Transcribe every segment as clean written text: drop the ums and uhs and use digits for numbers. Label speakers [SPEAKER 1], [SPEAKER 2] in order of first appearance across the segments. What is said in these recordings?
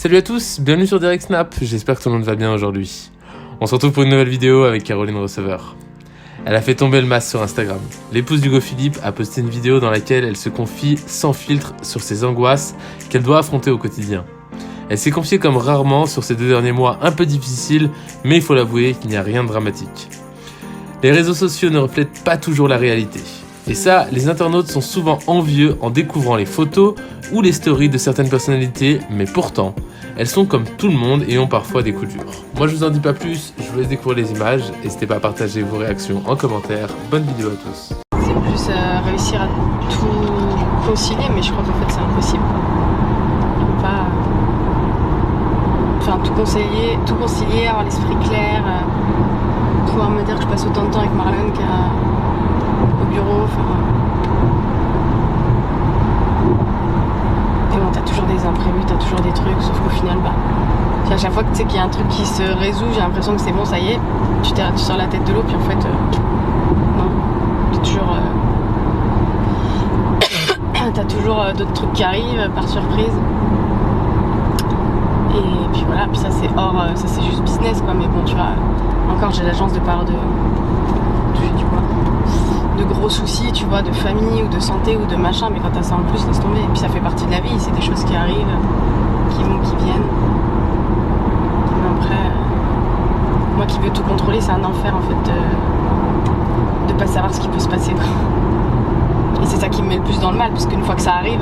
[SPEAKER 1] Salut à tous, bienvenue sur Direct Snap, j'espère que tout le monde va bien aujourd'hui. On se retrouve pour une nouvelle vidéo avec Caroline Receveur. Elle a fait tomber le masque sur Instagram. L'épouse d'Hugo Philippe a posté une vidéo dans laquelle elle se confie sans filtre sur ses angoisses qu'elle doit affronter au quotidien. Elle s'est confiée comme rarement sur ces 2 derniers mois un peu difficiles, mais il faut l'avouer qu'il n'y a rien de dramatique. Les réseaux sociaux ne reflètent pas toujours la réalité. Et ça, les internautes sont souvent envieux en découvrant les photos ou les stories de certaines personnalités, mais pourtant, elles sont comme tout le monde et ont parfois des coups durs. Moi je vous en dis pas plus, je vous laisse découvrir les images, n'hésitez pas à partager vos réactions en commentaire, bonne vidéo à tous.
[SPEAKER 2] C'est plus réussir à tout concilier, mais je crois qu'en fait c'est impossible. On peut pas... Enfin tout concilier, avoir l'esprit clair, pouvoir me dire que je passe autant de temps avec Marlon qu'au bureau, Et bon, t'as toujours des imprévus, t'as toujours des trucs, sauf qu'au final, à chaque fois que tu sais qu'il y a un truc qui se résout, j'ai l'impression que c'est bon, ça y est, tu sors la tête de l'eau, puis en fait, non, t'as toujours d'autres trucs qui arrivent par surprise. Et puis voilà, puis ça c'est ça c'est juste business quoi, mais bon tu vois, encore j'ai la chance de pas avoir de gros soucis, tu vois, de famille ou de santé ou de machin, mais quand t'as ça en plus, laisse tomber. Et puis ça fait partie de la vie, c'est des choses qui arrivent, qui vont, qui viennent. Mais après, moi qui veux tout contrôler, c'est un enfer en fait de pas savoir ce qui peut se passer quoi. Et c'est ça qui me met le plus dans le mal, parce qu'une fois que ça arrive,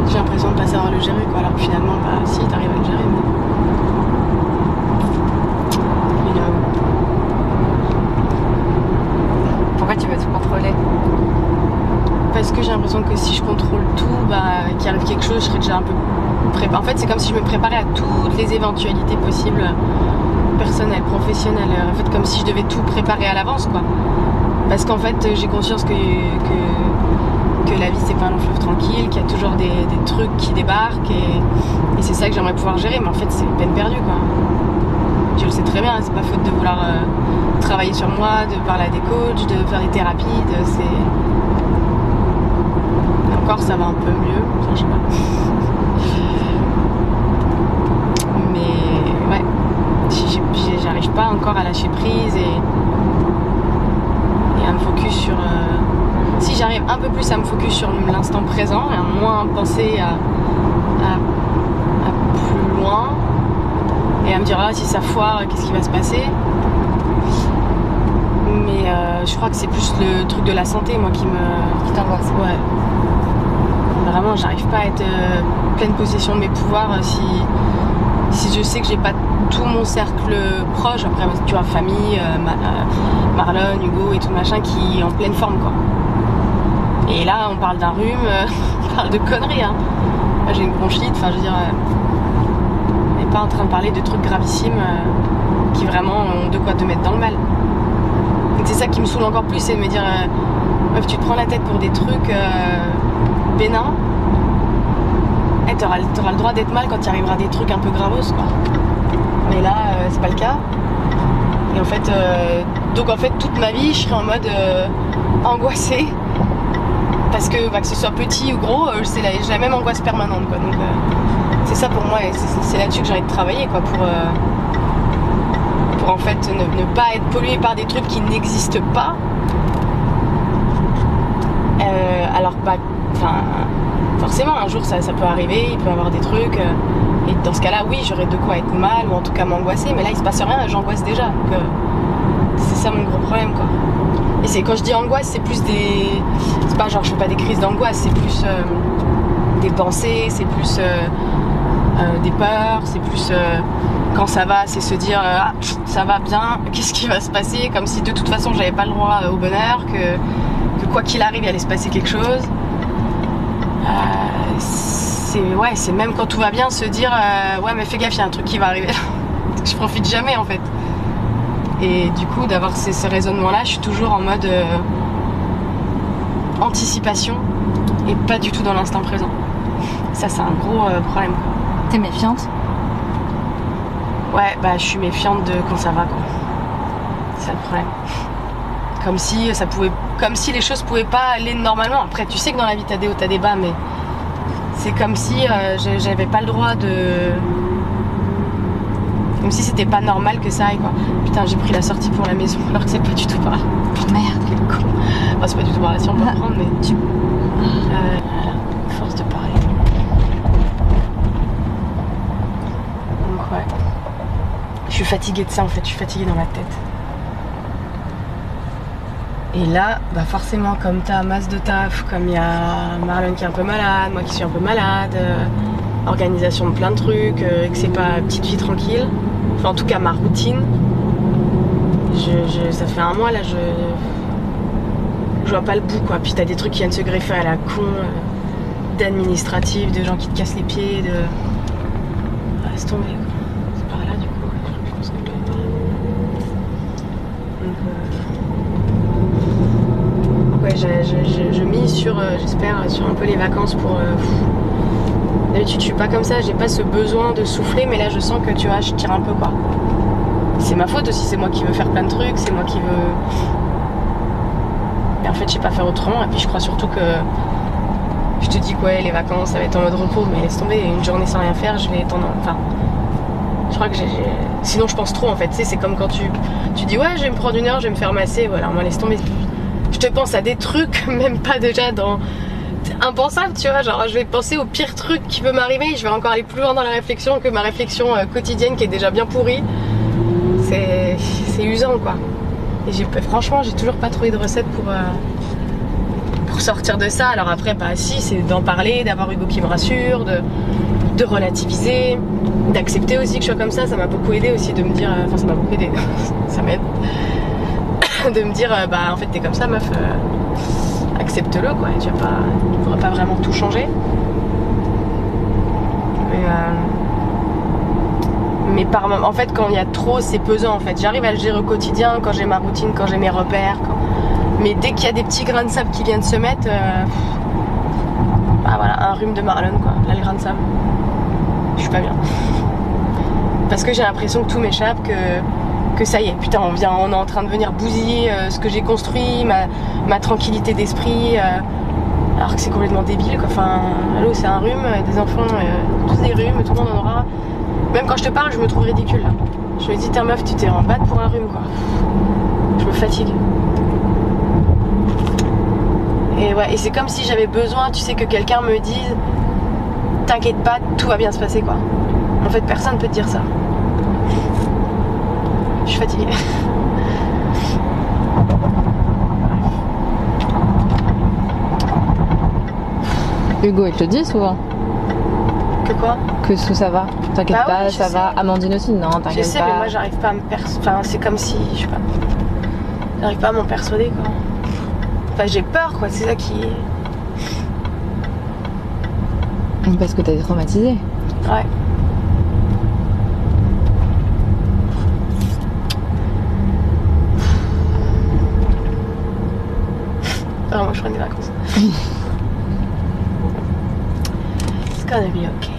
[SPEAKER 2] j'ai l'impression de pas savoir le gérer quoi, alors que finalement si t'arrives à le gérer mais
[SPEAKER 3] pourquoi tu veux tout contrôler?
[SPEAKER 2] Parce que j'ai l'impression que si je contrôle tout, qu'il arrive quelque chose, je serais déjà un peu préparée. En fait c'est comme si je me préparais à toutes les éventualités possibles, personnelles, professionnelles, en fait comme si je devais tout préparer à l'avance quoi. Parce qu'en fait j'ai conscience que la vie c'est pas un long fleuve tranquille, qu'il y a toujours des trucs qui débarquent et c'est ça que j'aimerais pouvoir gérer, mais en fait c'est peine perdue quoi. Je le sais très bien, c'est pas faute de vouloir travailler sur moi, de parler à des coachs, de faire des thérapies, et encore ça va un peu mieux, enfin je sais pas. Mais ouais, j'arrive pas encore à lâcher prise et à me focus sur... Si j'arrive un peu plus à me focus sur l'instant présent et à moins penser à plus loin et à me dire si ça foire, qu'est-ce qui va se passer. Mais je crois que c'est plus le truc de la santé moi qui
[SPEAKER 3] t'angoisse.
[SPEAKER 2] Ouais. Vraiment j'arrive pas à être pleine possession de mes pouvoirs si je sais que j'ai pas tout mon cercle proche, après tu vois famille, Marlon, Hugo et tout machin qui est en pleine forme quoi. Et là on parle d'un rhume, on parle de conneries hein. Moi j'ai une bronchite, enfin je veux dire on n'est pas en train de parler de trucs gravissimes qui vraiment ont de quoi te mettre dans le mal. Donc c'est ça qui me saoule encore plus, c'est de me dire meuf tu te prends la tête pour des trucs bénins et t'auras le droit d'être mal quand il arrivera des trucs un peu gravos quoi. Mais là c'est pas le cas. Et en fait donc en fait toute ma vie je serai en mode angoissée. Parce que ce soit petit ou gros, j'ai la même angoisse permanente quoi. Donc c'est ça pour moi et c'est là-dessus que j'ai envie de travailler quoi, pour en fait ne pas être pollué par des trucs qui n'existent pas. Alors forcément un jour ça peut arriver, il peut y avoir des trucs et dans ce cas-là oui j'aurais de quoi être mal ou en tout cas m'angoisser, mais là il se passe rien, j'angoisse déjà. Donc c'est ça mon gros problème quoi. Et c'est quand je dis angoisse, c'est plus c'est pas genre je fais pas des crises d'angoisse, c'est plus des pensées, c'est plus des peurs, c'est plus quand ça va, c'est se dire ça va bien, qu'est-ce qui va se passer, comme si de toute façon j'avais pas le droit au bonheur, que quoi qu'il arrive il allait se passer quelque chose. C'est même quand tout va bien se dire ouais mais fais gaffe, il y a un truc qui va arriver. Je profite jamais en fait. Et du coup d'avoir ces raisonnements là je suis toujours en mode anticipation et pas du tout dans l'instant présent. Ça c'est un gros problème quoi.
[SPEAKER 3] T'es méfiante?
[SPEAKER 2] Ouais je suis méfiante de quand ça va quoi. C'est ça le problème. Comme si les choses pouvaient pas aller normalement. Après, tu sais que dans la vie t'as des hauts, t'as des bas, mais c'est comme si j'avais pas le droit de. Comme si c'était pas normal que ça aille quoi. Putain, j'ai pris la sortie pour la maison alors que c'est pas du tout par là.
[SPEAKER 3] Merde.
[SPEAKER 2] Quel con. Enfin, c'est pas du tout par là si on peut le prendre, mais tu. Voilà, force de parler. Donc, ouais. Je suis fatiguée de ça en fait, je suis fatiguée dans ma tête. Et là, bah forcément, comme t'as masse de taf, comme il y a Marlon qui est un peu malade, moi qui suis un peu malade, organisation de plein de trucs, et que c'est pas petite vie tranquille, enfin en tout cas ma routine, ça fait un mois là, je vois pas le bout quoi. Puis t'as des trucs qui viennent se greffer à la con, d'administratif, de gens qui te cassent les pieds, de. Ah, laisse tomber quoi. C'est par là du coup, je pense que je dois être par là. Donc, ouais, je mise sur, j'espère, sur un peu les vacances pour. D'habitude, je suis pas comme ça, j'ai pas ce besoin de souffler, mais là, je sens que tu vois, je tire un peu quoi. C'est ma faute aussi, c'est moi qui veux faire plein de trucs, c'est moi qui veux. Et en fait, je sais pas faire autrement, et puis je crois surtout que. Je te dis que ouais, les vacances, ça va être en mode repos, mais laisse tomber, une journée sans rien faire, je vais être en. Enfin. Je crois que Sinon, je pense trop en fait, tu sais, c'est comme quand tu dis ouais, je vais me prendre 1 heure, je vais me faire masser, voilà, moi laisse tomber. Je te pense à des trucs, même pas déjà dans. Impensable, tu vois, genre je vais penser au pire truc qui peut m'arriver, je vais encore aller plus loin dans la réflexion que ma réflexion quotidienne qui est déjà bien pourrie. C'est usant quoi. Et franchement, j'ai toujours pas trouvé de recette pour sortir de ça. Alors après, bah si, c'est d'en parler, d'avoir Hugo qui me rassure, de relativiser, d'accepter aussi que je sois comme ça m'a beaucoup aidé aussi de me dire, enfin ça m'a beaucoup aidé, ça m'aide, de me dire bah en fait t'es comme ça meuf, accepte-le quoi, tu pourras pas vraiment tout changer. Mais en fait quand il y a trop c'est pesant en fait, j'arrive à le gérer au quotidien quand j'ai ma routine, quand j'ai mes repères, mais dès qu'il y a des petits grains de sable qui viennent se mettre, bah voilà, un rhume de Marlon quoi, là le grain de sable, je suis pas bien. Parce que j'ai l'impression que tout m'échappe, que ça y est, putain on est en train de venir bousiller ce que j'ai construit, ma tranquillité d'esprit, alors que c'est complètement débile quoi. Enfin, allô, c'est un rhume, des enfants, tous des rhumes, tout le monde en aura. Même quand je te parle, je me trouve ridicule là. Je me dis, tiens meuf, tu t'es en batte pour un rhume quoi. Je me fatigue. Et ouais, et c'est comme si j'avais besoin, tu sais, que quelqu'un me dise, t'inquiète pas, tout va bien se passer quoi. En fait, personne peut te dire ça. Je suis fatiguée.
[SPEAKER 3] Hugo, il te le dit souvent.
[SPEAKER 2] Que quoi?
[SPEAKER 3] Que ça va. T'inquiète
[SPEAKER 2] bah
[SPEAKER 3] pas,
[SPEAKER 2] oui,
[SPEAKER 3] ça va. Amandine aussi, non, t'inquiète pas.
[SPEAKER 2] Je sais, mais moi j'arrive pas à me Enfin, c'est comme si, je sais pas. J'arrive pas à m'en persuader quoi. Enfin, j'ai peur quoi, c'est ça qui.
[SPEAKER 3] Parce que t'as été traumatisée.
[SPEAKER 2] Ouais. Vraiment, je prends des vacances. It's gonna be okay.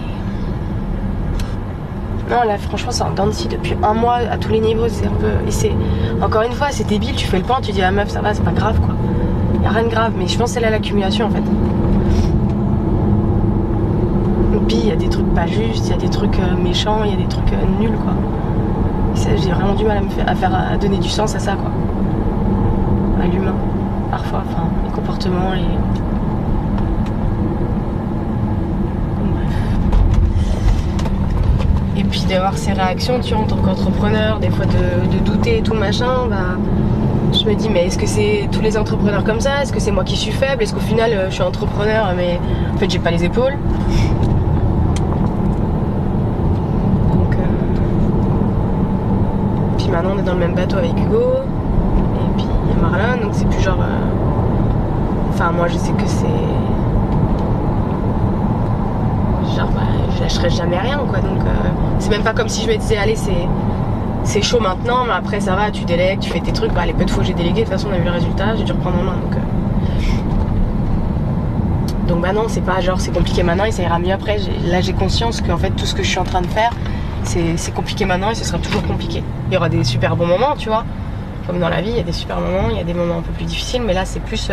[SPEAKER 2] Non, là, franchement, c'est en dents de scie depuis 1 mois à tous les niveaux. C'est un peu. Et c'est. Encore une fois, c'est débile. Tu fais le point, tu dis à la meuf, ça va, c'est pas grave quoi. Y'a rien de grave, mais je pense que c'est là l'accumulation en fait. Et puis, il y a des trucs pas justes, il y a des trucs méchants, il y a des trucs nuls quoi. J'ai vraiment du mal à donner du sens à ça quoi. À l'humain. Parfois, enfin, les comportements, les. Bref. Et puis d'avoir ces réactions, tu vois, en tant qu'entrepreneur, des fois de douter et tout machin, bah. Je me dis, mais est-ce que c'est tous les entrepreneurs comme ça? Est-ce que c'est moi qui suis faible? Est-ce qu'au final, je suis entrepreneur, mais en fait, j'ai pas les épaules? Donc. Puis maintenant, on est dans le même bateau avec Hugo. Et puis, il y a Marlon, donc c'est plus genre. Enfin, moi, je sais que c'est. Genre, bah, je lâcherai jamais rien, quoi. Donc, c'est même pas comme si je me disais, allez, c'est chaud maintenant, mais après ça va, tu délègues, tu fais tes trucs. Bah, les peu de fois que j'ai délégué, de toute façon on a vu le résultat, j'ai dû reprendre en main. Donc bah non, c'est pas genre c'est compliqué maintenant et ça ira mieux après. Là j'ai conscience qu'en fait tout ce que je suis en train de faire, c'est compliqué maintenant et ce sera toujours compliqué. Il y aura des super bons moments, tu vois. Comme dans la vie, il y a des super moments, il y a des moments un peu plus difficiles, mais là c'est plus...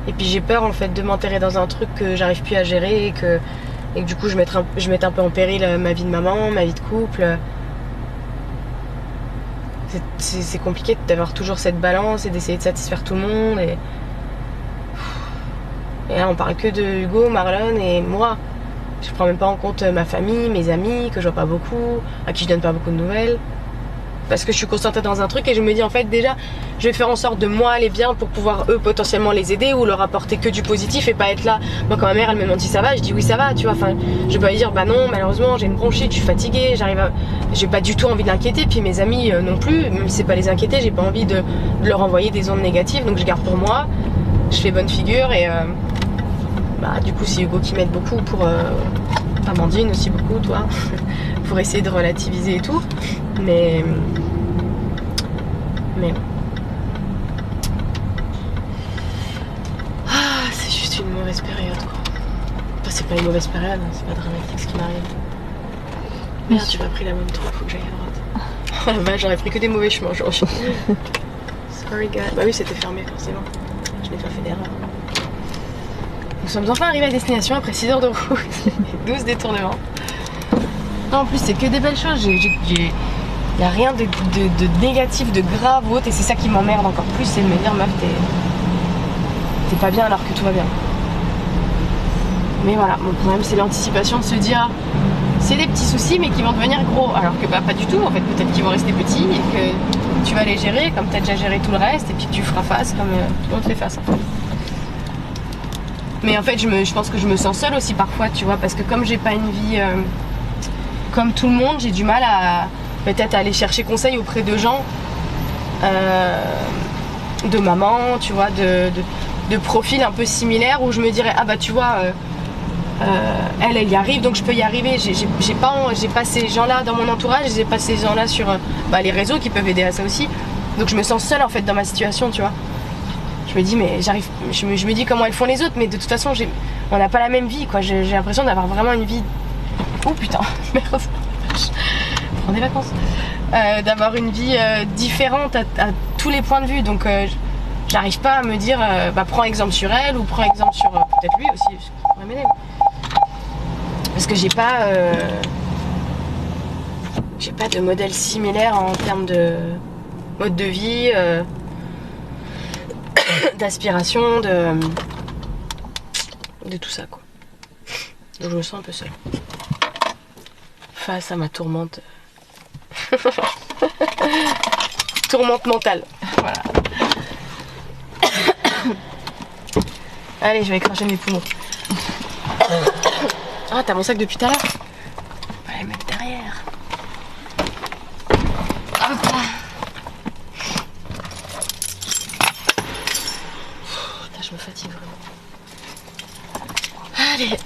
[SPEAKER 2] Et puis j'ai peur en fait de m'enterrer dans un truc que j'arrive plus à gérer et que du coup je mette un peu en péril ma vie de maman, ma vie de couple. C'est compliqué d'avoir toujours cette balance et d'essayer de satisfaire tout le monde. Et là on parle que de Hugo, Marlon et moi. Je prends même pas en compte ma famille, mes amis, que je vois pas beaucoup, à qui je donne pas beaucoup de nouvelles. Parce que je suis concentrée dans un truc et je me dis en fait déjà je vais faire en sorte de moi aller bien pour pouvoir eux potentiellement les aider ou leur apporter que du positif et pas être là. Moi quand ma mère elle me demande si ça va, je dis oui ça va, tu vois, enfin je vais pas lui dire bah non malheureusement j'ai une bronchite, je suis fatiguée, j'ai pas du tout envie de l'inquiéter, puis mes amis non plus, même si c'est pas les inquiéter, j'ai pas envie de leur envoyer des ondes négatives, donc je garde pour moi, je fais bonne figure et bah du coup c'est Hugo qui m'aide beaucoup pour Amandine aussi beaucoup toi pour essayer de relativiser et tout, mais c'est juste une mauvaise période quoi. Enfin, c'est pas une mauvaise période, c'est pas dramatique ce qui m'arrive. Merde, j'ai pas pris la bonne troupe, faut que j'aille à droite. Oh la vache, j'aurais pris que des mauvais chemins aujourd'hui. Sorry guys. Bah oui, c'était fermé forcément. Je n'ai pas fait d'erreur. Nous sommes enfin arrivés à destination après 6 heures de route et 12 détournements. Non, en plus, c'est que des belles choses. Il n'y a rien de négatif, de grave ou autre, et c'est ça qui m'emmerde encore plus, c'est de me dire meuf t'es pas bien alors que tout va bien. Mais voilà, mon problème c'est l'anticipation de se dire c'est des petits soucis mais qui vont devenir gros, alors que bah pas du tout en fait, peut-être qu'ils vont rester petits et que tu vas les gérer comme t'as déjà géré tout le reste et puis que tu feras face comme tout le monde fait face en fait. Mais en fait je pense que je me sens seule aussi parfois, tu vois, parce que comme j'ai pas une vie comme tout le monde, j'ai du mal à peut-être aller chercher conseil auprès de gens, de maman, tu vois, de profils un peu similaires où je me dirais ah bah tu vois elle y arrive donc je peux y arriver. J'ai pas ces gens-là dans mon entourage, j'ai pas ces gens-là sur les réseaux qui peuvent aider à ça aussi. Donc je me sens seule en fait dans ma situation, tu vois. Je me dis mais j'arrive, je me dis comment elles font les autres, mais de toute façon on n'a pas la même vie quoi. J'ai l'impression d'avoir vraiment une vie. Oh putain, merde. Prends des vacances. D'avoir une vie différente à tous les points de vue, donc j'arrive pas à me dire prends exemple sur elle ou prends exemple sur peut-être lui aussi, ce qui pourrait m'aider. Parce que j'ai pas de modèle similaire en termes de mode de vie, d'aspiration, de tout ça quoi. Donc je me sens un peu seule face à ma tourmente. Tourmente mentale. Voilà. Allez, je vais écracher mes poumons. Ah, t'as mon sac depuis tout à l'heure? On va les mettre derrière. Hop là. Putain, je me fatigue vraiment. Allez.